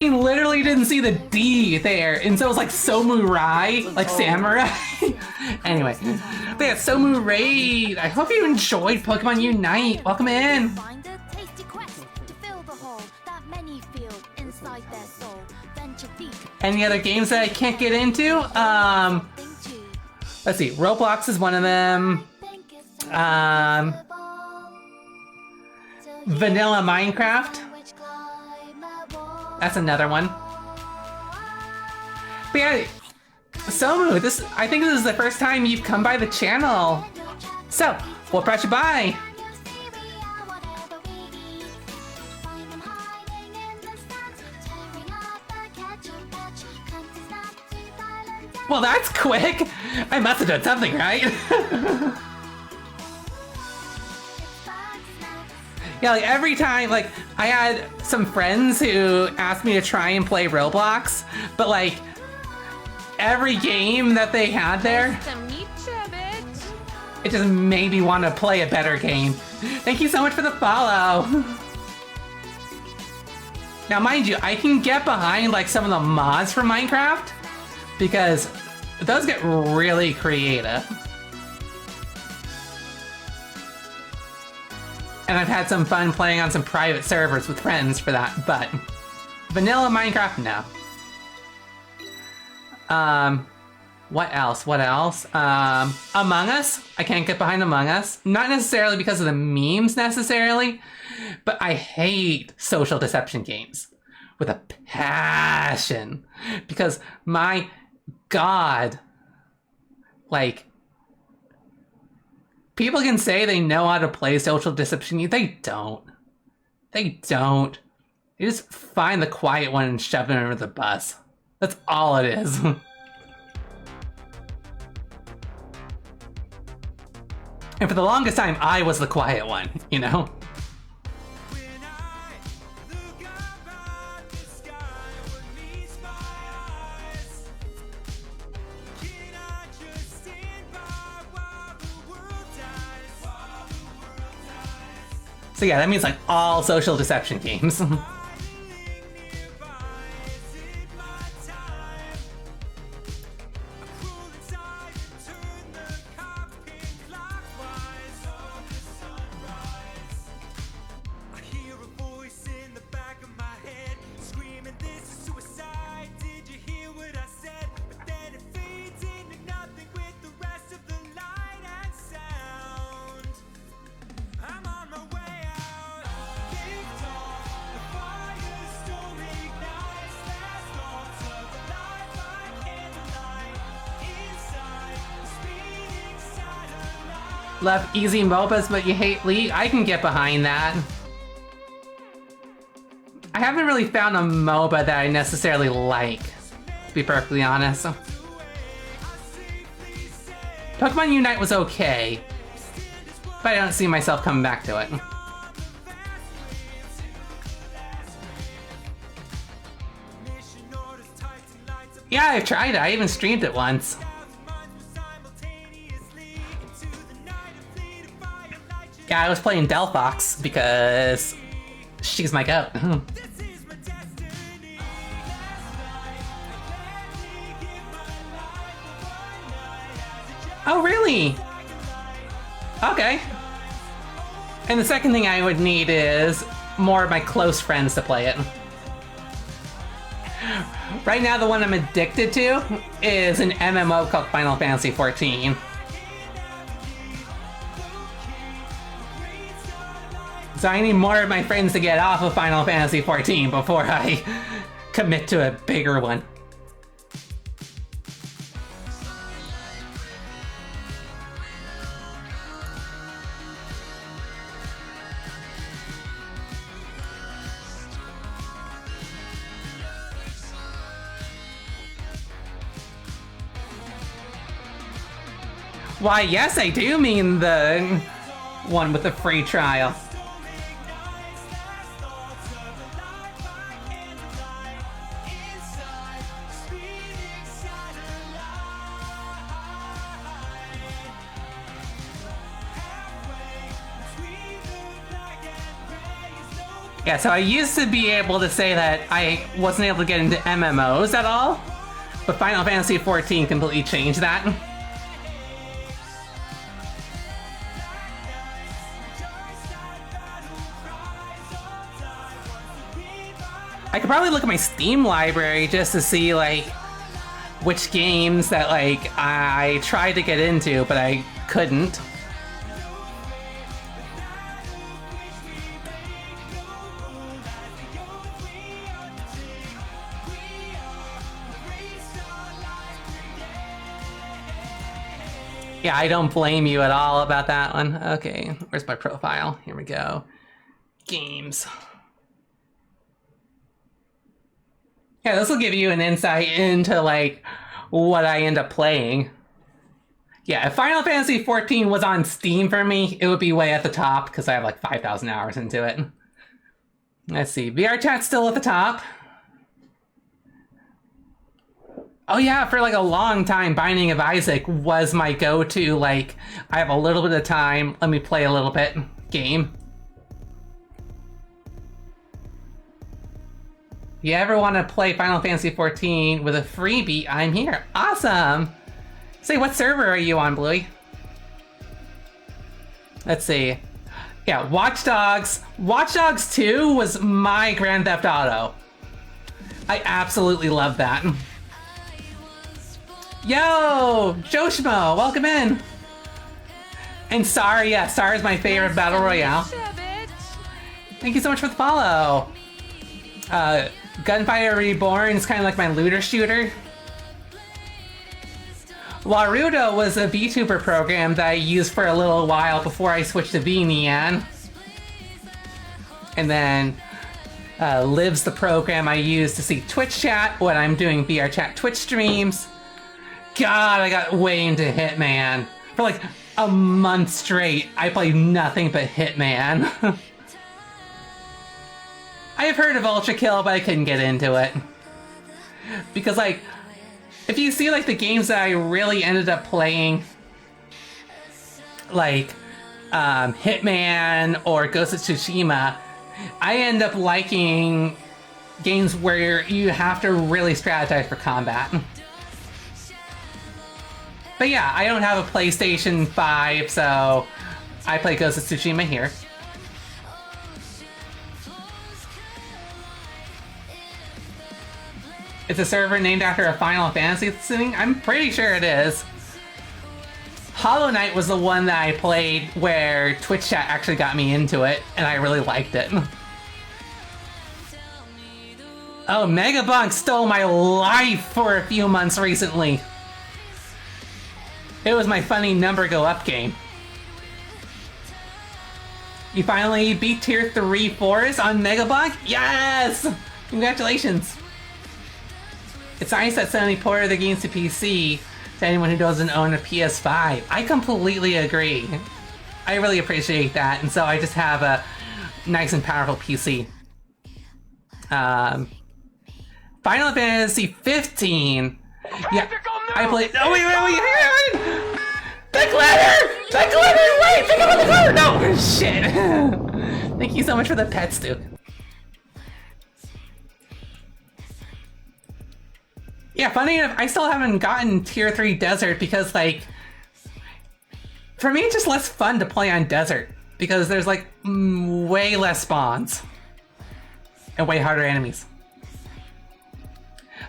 literally didn't see the D there, and so it was like Somurai, like samurai. Anyway, but yeah, Somu Raid. I hope you enjoyed Pokemon Unite. Welcome in. Find a tasty quest to fill the hole that many feel inside their soul. Venture deep. Any other games that I can't get into? Let's see. Roblox is one of them. Vanilla Minecraft. That's another one. But yeah, Somu, I think this is the first time you've come by the channel. So, what brought you by? Well, that's quick. I must have done something right. Yeah, like every time, like I had some friends who asked me to try and play Roblox, but like every game that they had there, it just made me want to play a better game. Thank you so much for the follow. Now, mind you, I can get behind like some of the mods for Minecraft because those get really creative. And I've had some fun playing on some private servers with friends for that, but vanilla Minecraft, no. What else? Among Us. I can't get behind Among Us. Not necessarily because of the memes necessarily, but I hate social deception games with a passion. Because my God, like, people can say they know how to play social deception. They don't. They don't. You just find the quiet one and shove it under the bus. That's all it is. And for the longest time, I was the quiet one, you know? So yeah, that means like all social deception games. Love easy MOBAs, but you hate League? I can get behind that. I haven't really found a MOBA that I necessarily like, to be perfectly honest. Pokemon Unite was okay, but I don't see myself coming back to it. Yeah, I've tried it. I even streamed it once. Yeah, I was playing Delphox because she's my goat. Oh, really? Okay. And the second thing I would need is more of my close friends to play it. Right now, the one I'm addicted to is an MMO called Final Fantasy XIV. So I need more of my friends to get off of Final Fantasy XIV before I commit to a bigger one. Why, yes, I do mean the one with the free trial. Yeah, so I used to be able to say that I wasn't able to get into MMOs at all, but Final Fantasy XIV completely changed that. I could probably look at my Steam library just to see, like, which games that, like, I tried to get into, but I couldn't. Yeah, I don't blame you at all about that one. Okay, where's my profile? Here we go. Games. Yeah, this will give you an insight into, like, what I end up playing. Yeah, if Final Fantasy XIV was on Steam for me, it would be way at the top, because I have, like, 5,000 hours into it. Let's see, VR chat's still at the top. Oh yeah, for like a long time, Binding of Isaac was my go-to, like, I have a little bit of time, let me play a little bit game. If you ever want to play Final Fantasy XIV with a freebie, I'm here. Awesome! Say, what server are you on, Bluey? Let's see. Yeah, Watch Dogs. Watch Dogs 2 was my Grand Theft Auto. I absolutely love that. Yo! Joshmo, welcome in! And Sar, yeah, Sar is my favorite Battle Royale. Thank you so much for the follow! Gunfire Reborn is kind of like my looter shooter. Warudo was a VTuber program that I used for a little while before I switched to VNeon. And then Live's the program I use to see Twitch chat when I'm doing VR chat Twitch streams. God, I got way into Hitman. For like a month straight, I played nothing but Hitman. I have heard of Ultra Kill, but I couldn't get into it. Because, like, if you see, like, the games that I really ended up playing, like, Hitman or Ghost of Tsushima, I end up liking games where you have to really strategize for combat. But yeah, I don't have a PlayStation 5, so I play Ghost of Tsushima here. It's a server named after a Final Fantasy thing? I'm pretty sure it is. Hollow Knight was the one that I played where Twitch chat actually got me into it, and I really liked it. Oh, Megabunk stole my life for a few months recently. It was my funny number go up game. You finally beat Tier 3 Forest on Megabunk? Yes! Congratulations! It's nice that Sony ported the games to PC to anyone who doesn't own a PS5. I completely agree. I really appreciate that, and so I just have a nice and powerful PC. Final Fantasy 15. Yeah, I played. Oh wait! The glitter! The glitter! Wait! Think about the glitter! No! Shit! Thank you so much for the pet, Stu. Yeah, funny enough, I still haven't gotten Tier 3 Desert because, like, for me it's just less fun to play on Desert because there's, like, way less spawns and way harder enemies.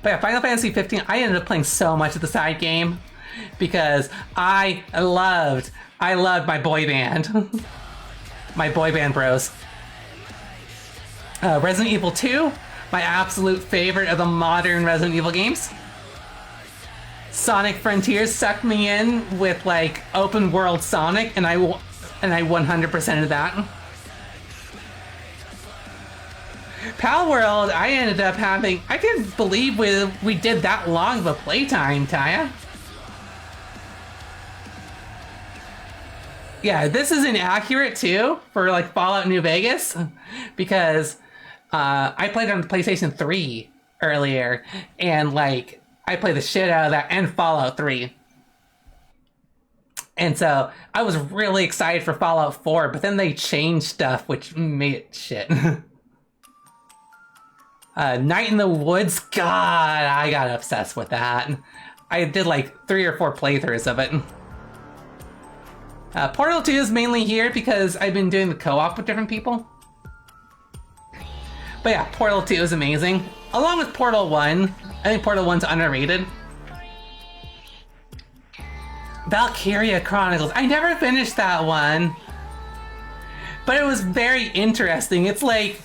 But yeah, Final Fantasy 15, I ended up playing so much of the side game because I loved my boy band. My boy band bros. Resident Evil 2, my absolute favorite of the modern Resident Evil games. Sonic Frontiers sucked me in with, like, open world Sonic, and I 100%ed that. Pal World, I ended up having... I can't believe we did that long of a playtime, Taya. Yeah, this is inaccurate, too, for, like, Fallout New Vegas, because I played on the PlayStation 3 earlier, and, like, I played the shit out of that and Fallout 3. And so, I was really excited for Fallout 4, but then they changed stuff, which made it shit. Night in the Woods, God, I got obsessed with that. I did like 3 or 4 playthroughs of it. Portal 2 is mainly here because I've been doing the co-op with different people. But yeah, Portal 2 is amazing. Along with Portal 1, I think Portal 1's underrated. Valkyria Chronicles, I never finished that one. But it was very interesting. It's like,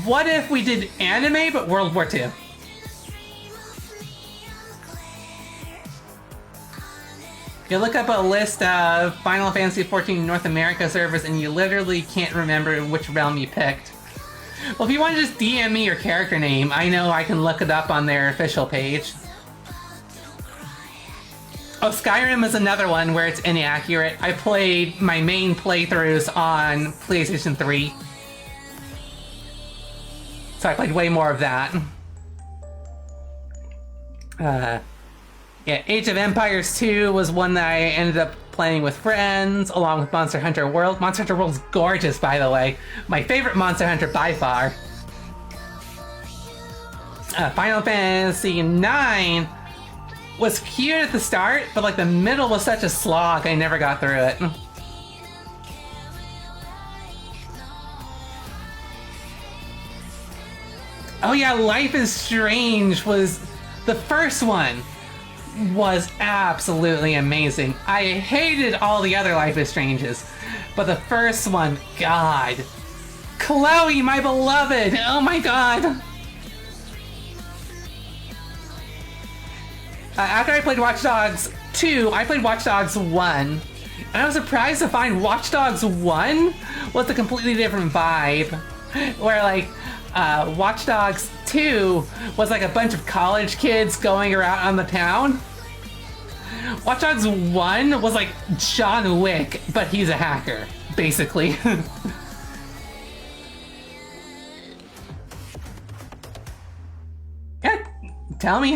what if we did anime but World War II? You look up a list of Final Fantasy XIV North America servers and you literally can't remember which realm you picked. Well, if you want to just DM me your character name, I know I can look it up on their official page. Oh, Skyrim is another one where it's inaccurate. I played my main playthroughs on PlayStation 3. So I played way more of that. Yeah, Age of Empires 2 was one that I ended up playing with friends, along with Monster Hunter World. Monster Hunter World's gorgeous, by the way. My favorite Monster Hunter by far. Final Fantasy IX was cute at the start, but like the middle was such a slog, I never got through it. Oh yeah, Life is Strange was the first one. Was absolutely amazing. I hated all the other Life is Stranges, but the first one, God. Chloe, my beloved, oh my God. After I played Watch Dogs 2, I played Watch Dogs 1, and I was surprised to find Watch Dogs 1 was a completely different vibe, where like, Watch Dogs 2 was like a bunch of college kids going around on the town. Watch Dogs 1 was like John Wick, but he's a hacker, basically. Yeah, tell me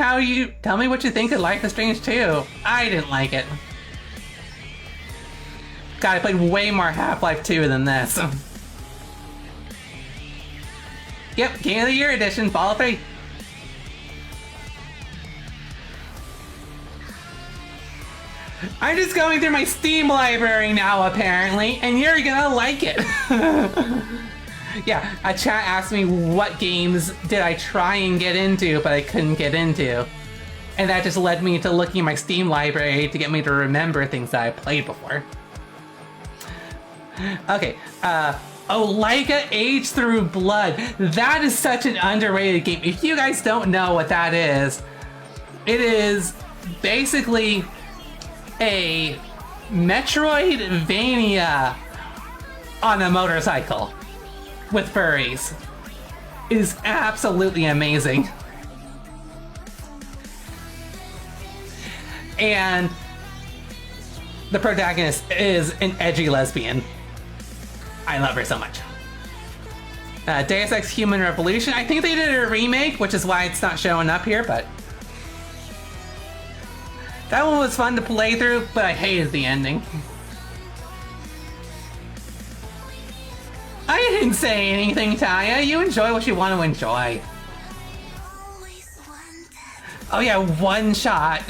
what you think of Life is Strange 2. I didn't like it. God, I played way more Half-Life 2 than this. Yep, Game of the Year edition, Fallout 3. I'm just going through my Steam library now, apparently, and you're gonna like it. Yeah, a chat asked me what games did I try and get into, but I couldn't get into. And that just led me to looking at my Steam library to get me to remember things that I played before. Okay, oh, Laika Age Through Blood. That is such an underrated game. If you guys don't know what that is, it is basically a Metroidvania on a motorcycle with furries. It is absolutely amazing. And the protagonist is an edgy lesbian. I love her so much. Deus Ex Human Revolution. I think they did a remake, which is why it's not showing up here, but that one was fun to play through, but I hated the ending. I didn't say anything, Taya. You enjoy what you want to enjoy. Oh yeah, One Shot.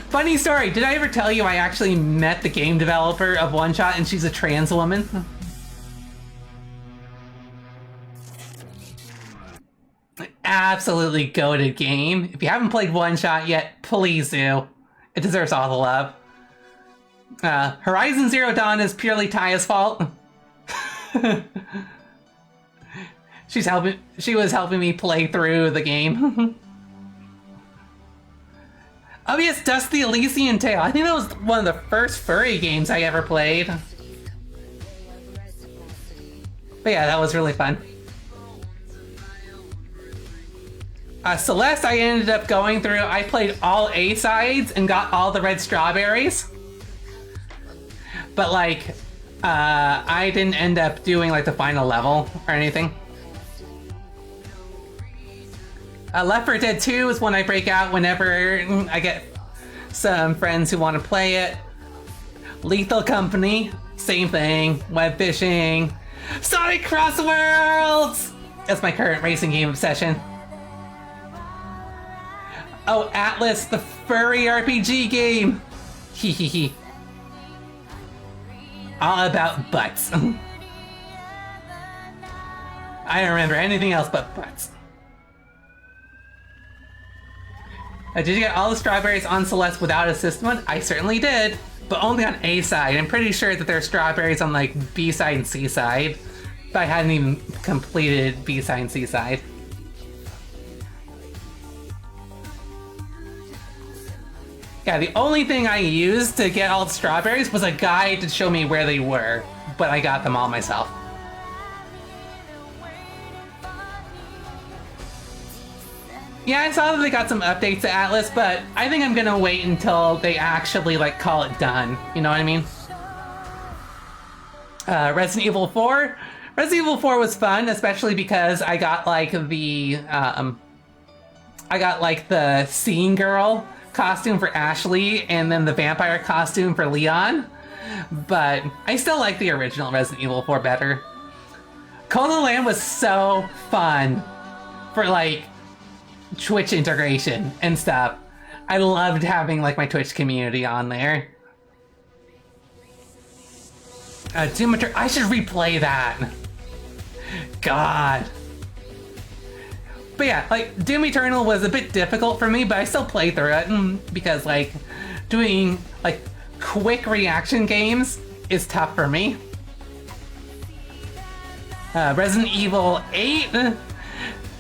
Funny story, did I ever tell you I actually met the game developer of One Shot and she's a trans woman? Absolutely goated game. If you haven't played One Shot yet, please do. It deserves all the love. Horizon Zero Dawn is purely Taya's fault. She was helping me play through the game. Oh yes, Dusty Elysian Tale. I think that was one of the first furry games I ever played. But yeah, that was really fun. Celeste, I ended up going through, I played all A-sides and got all the red strawberries. But like, I didn't end up doing like the final level or anything. Left 4 Dead 2 is one I break out whenever I get some friends who want to play it. Lethal Company, same thing. Web fishing. Sonic Cross Worlds! That's my current racing game obsession. Oh, Atlas, the furry RPG game! Hee hee hee. All about butts. I don't remember anything else but butts. Did you get all the strawberries on Celeste without a system one? I certainly did, but only on A side. I'm pretty sure that there are strawberries on like B side and C side, but I hadn't even completed B side and C side. Yeah, the only thing I used to get all the strawberries was a guide to show me where they were, but I got them all myself. Yeah, I saw that they got some updates to Atlas, but I think I'm gonna wait until they actually, like, call it done. You know what I mean? Resident Evil 4? Resident Evil 4 was fun, especially because I got, like, the scene girl costume for Ashley, and then the vampire costume for Leon. But I still like the original Resident Evil 4 better. Call of the Lamb was so fun for, like, Twitch integration and stuff. I loved having like my Twitch community on there. Doom Eternal, I should replay that. God. But yeah, like Doom Eternal was a bit difficult for me, but I still played through it because like doing like quick reaction games is tough for me. Resident Evil 8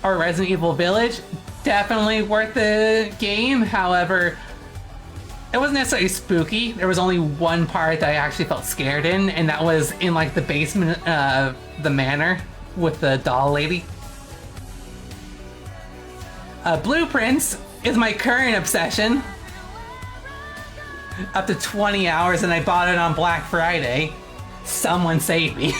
or Resident Evil Village, definitely worth the game. However, it wasn't necessarily spooky. There was only one part that I actually felt scared in, and that was in like the basement of the manor with the doll lady. Blueprints is my current obsession. Up to 20 hours, and I bought it on Black Friday. Someone save me.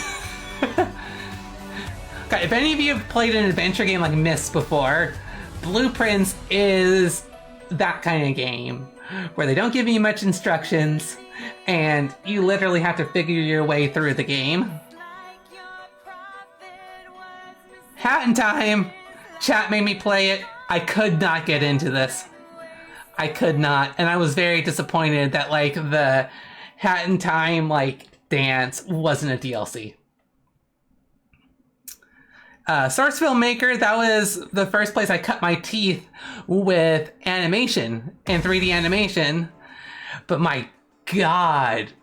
God, if any of you have played an adventure game like Myst before, Blueprints is that kind of game where they don't give you much instructions and you literally have to figure your way through the game. Hat in Time, chat made me play it. I could not get into this. I could not, and I was very disappointed that like the Hat in Time like dance wasn't a DLC. Source Filmmaker, that was the first place I cut my teeth with animation and 3D animation. But my god,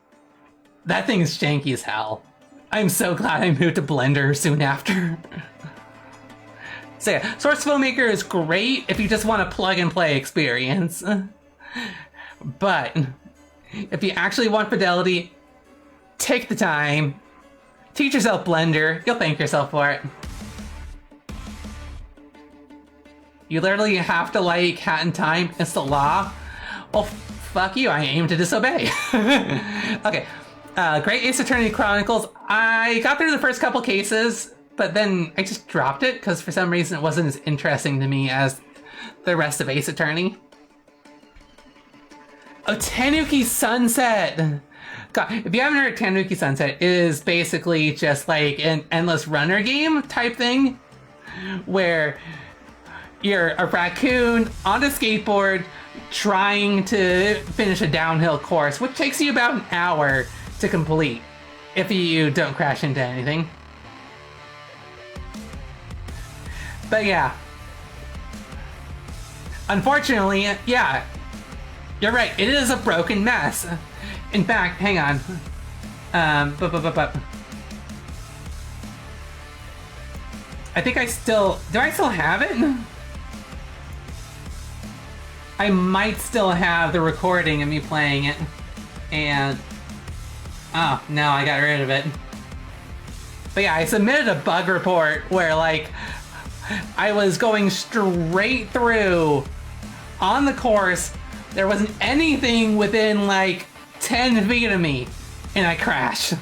that thing is janky as hell. I'm so glad I moved to Blender soon after. So yeah, Source Filmmaker is great if you just want a plug and play experience. But if you actually want fidelity, take the time, teach yourself Blender, you'll thank yourself for it. You literally have to like Hat in Time, it's the law. Well, fuck you, I aim to disobey. Okay, Great Ace Attorney Chronicles. I got through the first couple cases, but then I just dropped it because for some reason it wasn't as interesting to me as the rest of Ace Attorney. Oh, Tanuki Sunset! God, if you haven't heard Tanuki Sunset, it is basically just like an endless runner game type thing, where you're a raccoon on a skateboard trying to finish a downhill course, which takes you about an hour to complete if you don't crash into anything. But yeah. Unfortunately, yeah, you're right, it is a broken mess. In fact, hang on. I think I still... Do I still have it? I might still have the recording of me playing it. And... oh, no, I got rid of it. But yeah, I submitted a bug report where, like, I was going straight through on the course. There wasn't anything within, like, 10 feet of me. And I crashed.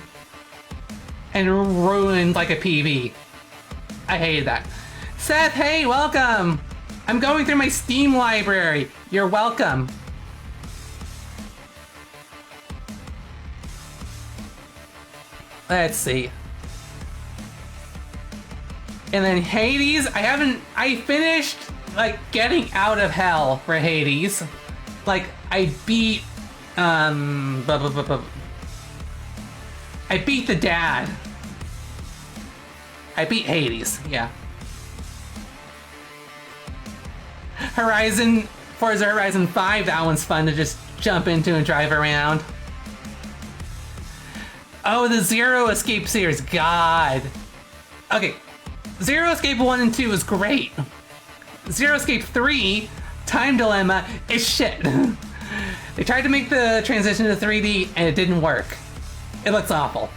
And ruined, like, a PB. I hated that. Seth, hey, welcome! I'm going through my Steam library. You're welcome. Let's see. And then Hades, I finished like getting out of hell for Hades. Like I beat I beat the dad. I beat Hades, yeah. Forza Horizon 5, that one's fun to just jump into and drive around. Oh, the Zero Escape series, God. Okay, Zero Escape 1 and 2 is great. Zero Escape 3, Time Dilemma, is shit. They tried to make the transition to 3D and it didn't work. It looks awful.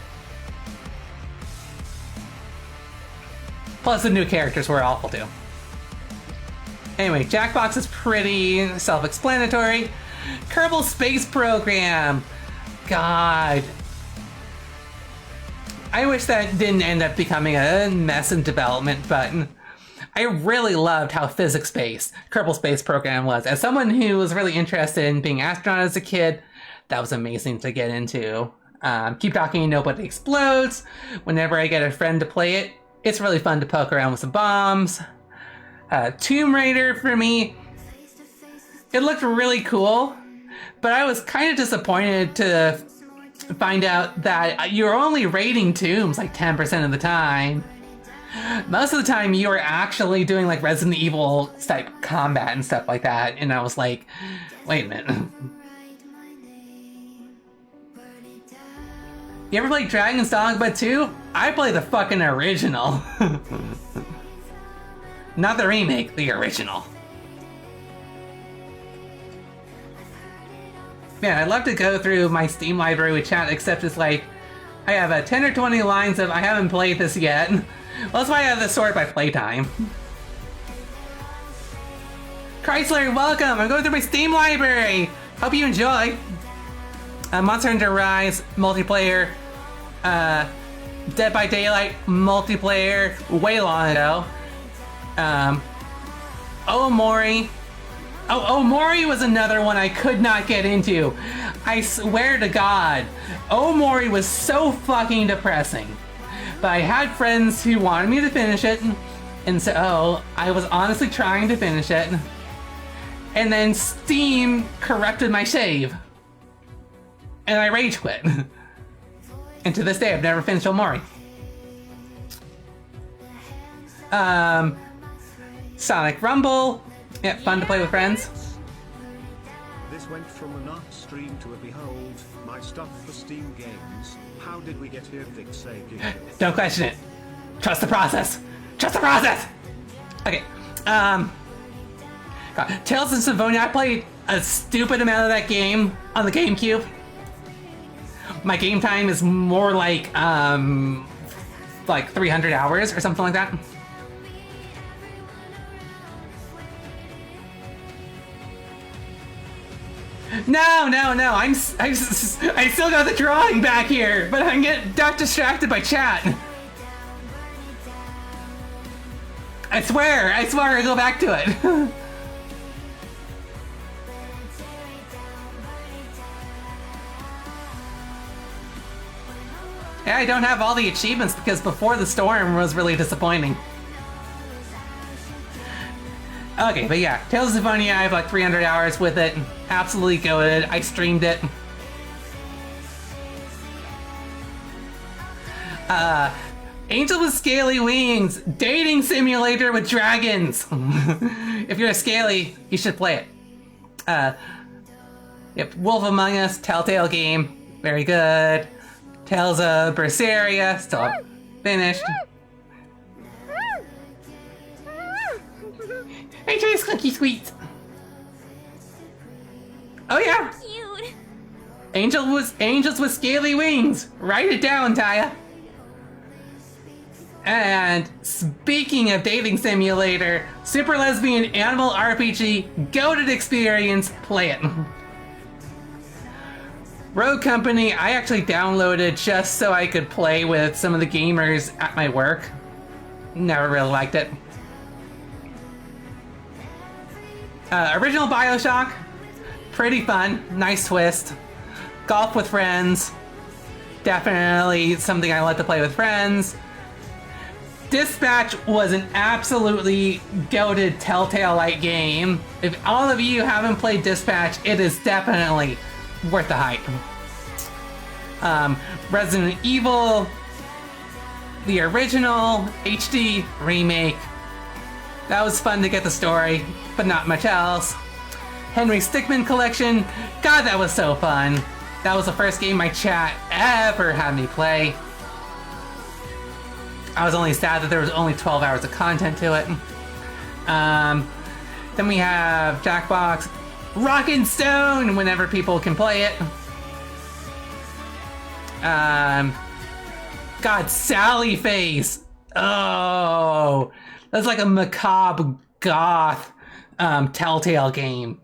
Plus the new characters were awful too. Anyway, Jackbox is pretty self-explanatory. Kerbal Space Program. God. I wish that didn't end up becoming a mess in development, but I really loved how physics-based Kerbal Space Program was. As someone who was really interested in being an astronaut as a kid, that was amazing to get into. Keep Talking Nobody Explodes. Whenever I get a friend to play it, it's really fun to poke around with some bombs. Tomb Raider for me, it looked really cool, but I was kind of disappointed to find out that you're only raiding tombs like 10% of the time. Most of the time you are actually doing like Resident Evil type combat and stuff like that, and I was like, wait a minute. You ever played Dragon's Dogma 2? I play the fucking original. Not the remake, the original. Man, I'd love to go through my Steam library with chat, except it's like, I have 10 or 20 lines of I haven't played this yet. Well, that's why I have this sort by playtime. Chrysler, welcome! I'm going through my Steam library! Hope you enjoy! Monster Hunter Rise multiplayer, Dead by Daylight multiplayer, way long ago. Omori. Oh, Omori was another one I could not get into. I swear to God, Omori was so fucking depressing. But I had friends who wanted me to finish it, and so I was honestly trying to finish it. And then Steam corrupted my save. And I rage quit. And to this day, I've never finished Omori. Sonic Rumble. Yeah, fun to play with friends. This went from a not stream to a behold, my stuff for Steam games. How did we get here, Vixey? Don't question it. Trust the process. Trust the process! Okay, God. Tales of Symphonia, I played a stupid amount of that game on the GameCube. My game time is more like 300 hours or something like that. No. I still got the drawing back here, but I got distracted by chat. I swear, I go back to it. Yeah, I don't have all the achievements because Before the Storm was really disappointing. Okay, but yeah, Tales of Symphonia, I have like 300 hours with it. Absolutely goated. I streamed it. Angel with Scaly Wings, dating simulator with dragons. If you're a Scaly, you should play it. Yep, Wolf Among Us, Telltale game, very good. Tales of Berseria, still finished. Hey, Trace Cookie Sweet. Oh yeah. Cute. Angels with Scaly Wings. Write it down, Taya. And speaking of dating simulator, Super Lesbian Animal RPG, goated experience, play it. Rogue Company, I actually downloaded just so I could play with some of the gamers at my work. Never really liked it. Original Bioshock, pretty fun, nice twist. Golf with friends, definitely something I like to play with friends. Dispatch was an absolutely goated Telltale-like game. If all of you haven't played Dispatch, it is definitely worth the hype. Resident Evil, the original HD remake. That was fun to get the story, but not much else. Henry Stickmin collection. God, that was so fun. That was the first game my chat ever had me play. I was only sad that there was only 12 hours of content to it. Then we have Jackbox, Rockin' Stone whenever people can play it. God, Sally Face. Oh, that's like a macabre goth Telltale game.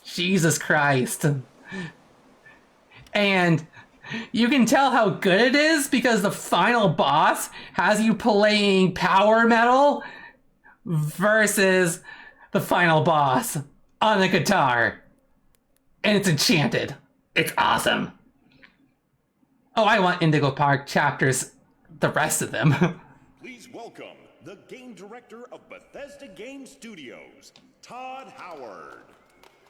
Jesus Christ. And you can tell how good it is because the final boss has you playing power metal versus the final boss on the guitar. And it's enchanted. It's awesome. Oh, I want Indigo Park chapters, the rest of them. Please welcome the game director of Bethesda Game Studios, Todd Howard.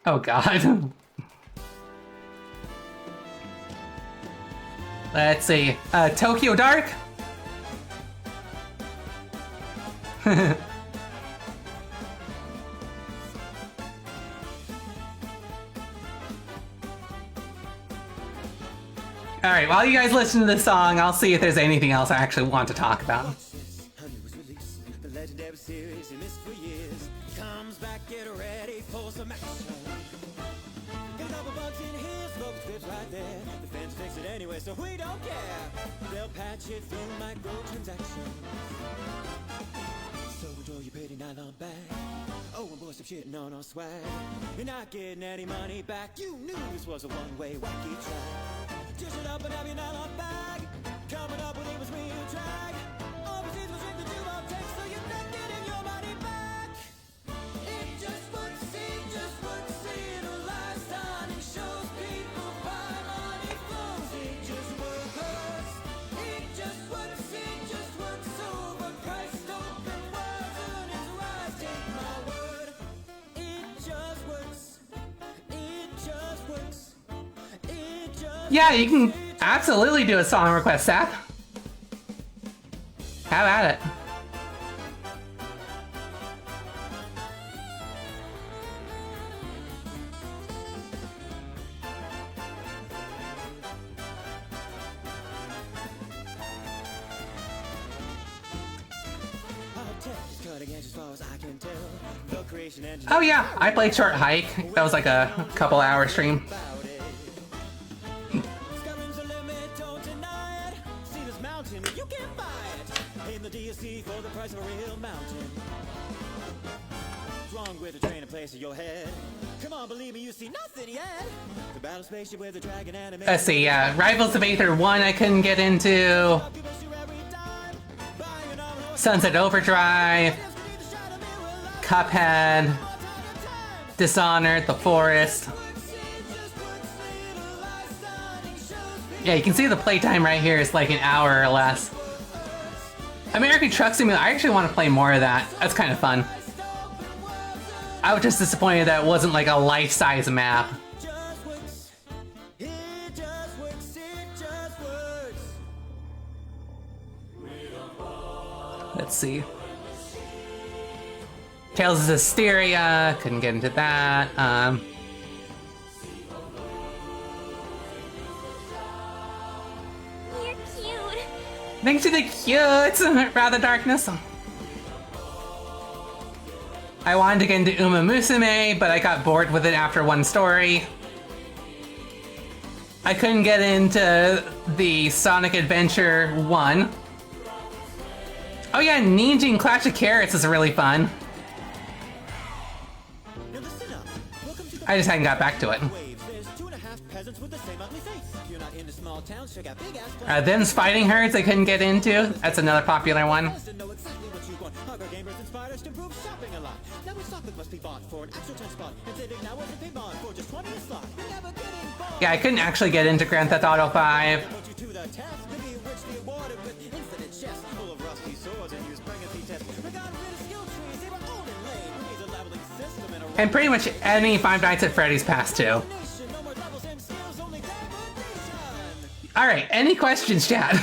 Oh God. Let's see. Tokyo Dark? Alright, while you guys listen to this song, I'll see if there's anything else I actually want to talk about. The legendary series you missed for years comes back, get ready for some action. Get a couple bucks in here, smoke strips right there. The fans fix it anyway, so we don't care. They'll patch it through microtransactions. So enjoy your pretty nylon bag. Oh, and boy, stop shitting on our swag. You're not getting any money back. You knew this was a one-way wacky track. Dish it up and have your nylon bag. Coming up with it was real drag. Overseas was in the do all take, so you're not getting your money back. It just would see the last time it shows people why money flows. It just works. It just works. So overpriced, open words and his rise. Take my word. It just works. It just works. It just Yeah, you can absolutely do a song request, Seth. Have at it. Oh yeah, I played Short Hike. That was like a couple hour stream. With a train in place of your head. Come on, believe me, you see nothing yet. The battle spaceship with a dragon anime. Let's see, Rivals of Aether 1 I couldn't get into. Sunset Overdrive. Cuphead. Dishonored, The Forest. Yeah, you can see the playtime right here is like an hour or less. American Truck Simulator, I actually want to play more of that. That's kind of fun. I was just disappointed that it wasn't like a life-size map. Let's see. Tales of Hysteria, couldn't get into that. You're cute. Thanks to the cute Rather Darkness. I wanted to get into Uma Musume, but I got bored with it after one story. I couldn't get into the Sonic Adventure 1. Oh yeah, Ninja Clash of Carrots is really fun. I just hadn't got back to it. Them's Fighting Herds I couldn't get into. That's another popular one. Yeah, I couldn't actually get into Grand Theft Auto 5. chest full of rusty swords and used pregnancy tests. I got rid of skill trees, they were old and lame. We need a leveling system and a And pretty much any Five Nights at Freddy's past two. nation. No more levels and skills, only degradation. Alright, any questions, chat?